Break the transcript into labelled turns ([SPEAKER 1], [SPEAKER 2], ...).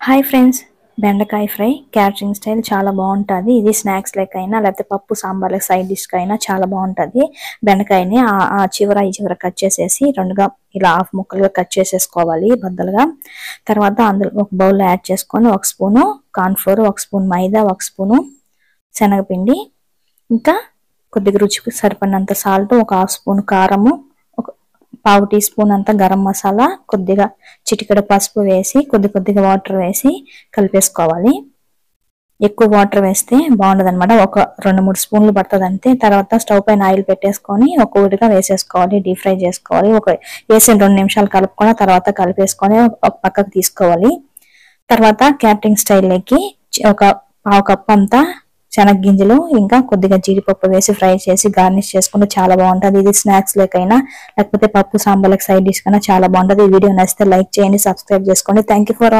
[SPEAKER 1] Hi friends, బెండకాయ fry catering style చాలా బాగుంటుంది. ఇది స్నాక్స్ లెక్కైనా లేకపోతే పప్పు సాంబార్లకు సైడ్ డిష్కి అయినా చాలా బాగుంటుంది. బెండకాయని ఆ చివర ఈ చివర కట్ చేసేసి రెండుగా ఇలా హాఫ్ ముక్కలుగా కట్ చేసేసుకోవాలి బద్దలుగా. తర్వాత అందులో ఒక బౌల్లో యాడ్ చేసుకొని 1 స్పూను కార్న్ఫ్లోర్, 1 స్పూన్ మైదా, 1 స్పూను శనగపిండి, ఇంకా కొద్దిగా రుచికి సరిపడినంత సాల్ట్, ఒక 1/2 స్పూన్ కారము, ఒక 1/2 టీ స్పూన్ అంత గరం మసాలా, కొద్దిగా చిటికెడు పసుపు వేసి కొద్దిగా వాటర్ వేసి కలిపేసుకోవాలి. ఎక్కువ వాటర్ వేస్తే బాగుండదు అనమాట. ఒక 2-3 స్పూన్లు పడుతుంది అంతే. తర్వాత స్టవ్ పైన ఆయిల్ పెట్టేసుకొని ఒక్కొక్కటిగా వేసేసుకోవాలి, డీప్ ఫ్రై చేసుకోవాలి. వేసిన 2 నిమిషాలు కలుపుకొని తర్వాత కలిపేసుకొని ఒక పక్కకు తీసుకోవాలి. తర్వాత క్యాటరింగ్ స్టైల్లోకి ఒక 1/2 కప్ అంతా శనగగింజలు ఇంకా కొద్దిగా జీడిపప్పు వేసి ఫ్రై చేసి గార్నిష్ చేసుకుంటే చాలా బాగుంటుంది. ఇది స్నాక్స్ లేకైనా లేకపోతే పప్పు సాంబార్లకు సైడ్ డిష్ కైనా చాలా బాగుంటుంది. ఈ వీడియో నచ్చితే లైక్ చేయండి, సబ్స్క్రైబ్ చేసుకోండి. Thank you for watching.